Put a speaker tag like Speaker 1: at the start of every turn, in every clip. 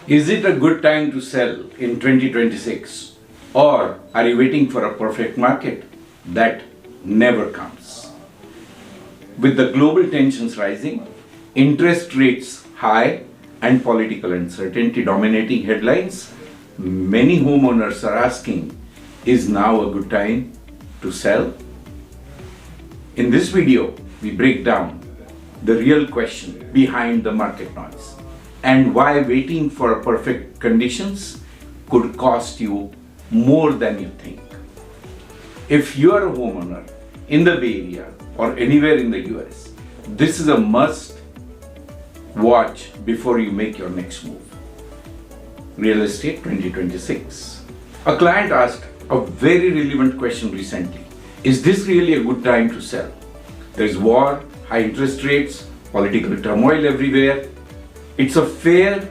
Speaker 1: Is it a good time to sell in 2026? Or are you waiting for a perfect market that never comes? With the global tensions rising, interest rates high, and political uncertainty dominating headlines, many homeowners are asking, is now a good time to sell? In this video, we break down the real question behind the market noise and why waiting for perfect conditions could cost you more than you think. If you are a homeowner in the Bay Area or anywhere in the US, this is a must watch before you make your next move. Real Estate 2026. A client asked a very relevant question recently. Is this really a good time to sell? There's war, high interest rates, political turmoil everywhere. It's a fair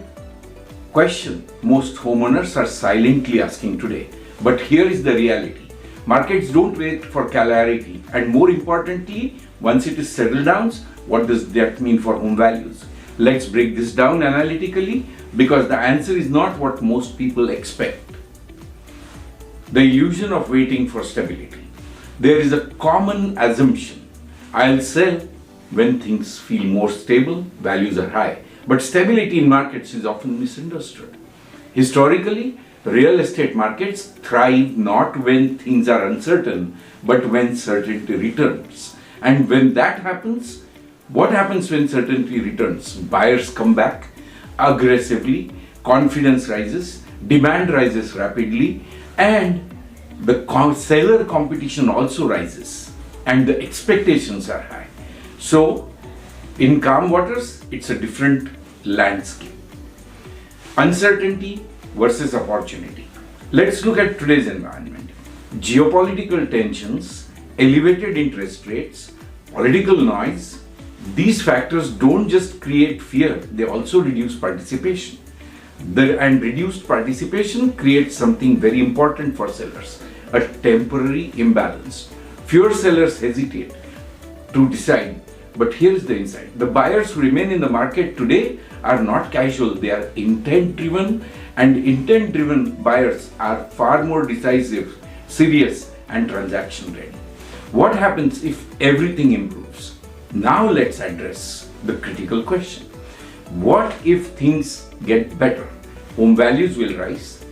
Speaker 1: question most homeowners are silently asking today. But here is the reality. Markets don't wait for clarity, and more importantly, once it is settled down, what does that mean for home values? Let's break this down analytically, because the answer is not what most people expect. The illusion of waiting for stability. There is a common assumption. I'll sell when things feel more stable, values are high. But stability in markets is often misunderstood. Historically, real estate markets thrive not when things are uncertain, but when certainty returns. And when that happens, what happens when certainty returns? Buyers come back aggressively, confidence rises, demand rises rapidly, and the seller competition also rises, and the expectations are high. So, in calm waters, it's a different landscape. Uncertainty versus opportunity. Let's look at today's environment. Geopolitical tensions, elevated interest rates, political noise, these factors don't just create fear, they also reduce participation. And reduced participation creates something very important for sellers, a temporary imbalance. Fewer sellers hesitate to decide. But here's the insight. The buyers who remain in the market today are not casual, they are intent-driven, and intent-driven buyers are far more decisive, serious, and transaction-ready. What happens if everything improves? Now let's address the critical question. What if things get better? Home values will rise,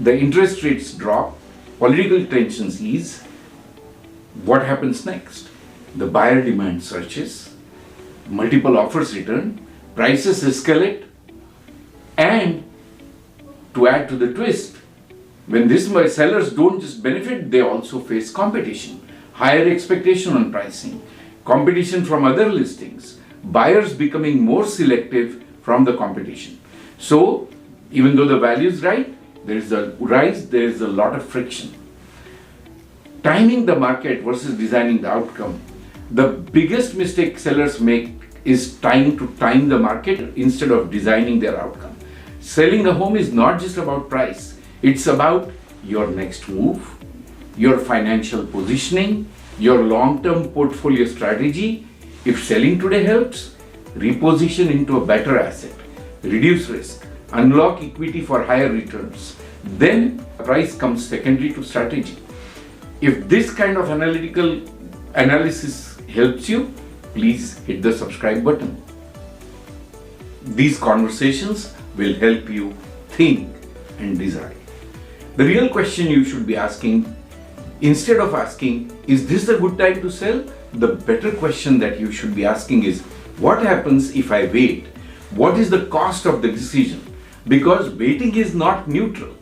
Speaker 1: the interest rates drop, political tensions ease. What happens next? The buyer demand surges, multiple offers return, prices escalate, and to add to the twist, when these sellers don't just benefit, they also face competition, higher expectation on pricing, competition from other listings, buyers becoming more selective from the competition. So, even though the value is right, there is a rise, there is a lot of friction. Timing the market versus designing the outcome. The biggest mistake sellers make is trying to time the market instead of designing their outcome. Selling a home is not just about price, it's about your next move, your financial positioning, your long-term portfolio strategy. If selling today helps, reposition into a better asset, reduce risk, unlock equity for higher returns. Then price comes secondary to strategy. If this kind of analytical analysis helps you, please hit the subscribe button. These conversations will help you think and decide. The real question you should be asking, instead of asking, is this a good time to sell? The better question that you should be asking is, what happens if I wait? What is the cost of the decision? Because waiting is not neutral.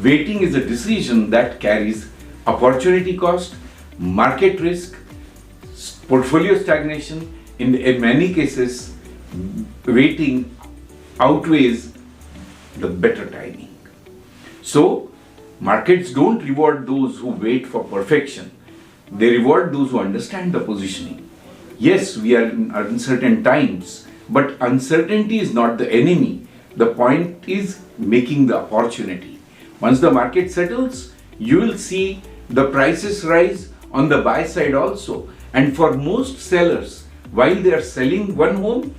Speaker 1: Waiting is a decision that carries opportunity cost, market risk, portfolio stagnation. In many cases, waiting outweighs the better timing. So, markets don't reward those who wait for perfection. They reward those who understand the positioning. Yes, we are in uncertain times, but uncertainty is not the enemy. The point is making the opportunity. Once the market settles, you will see the prices rise on the buy side also. And for most sellers, while they are selling one home,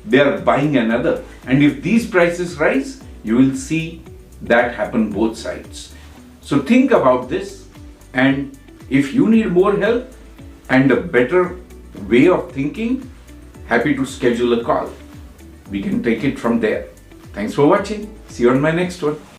Speaker 1: they are buying another. And if these prices rise, you will see that happen both sides. So think about this, and if you need more help and a better way of thinking, happy to schedule a call. We can take it from there. Thanks for watching. See you on my next one.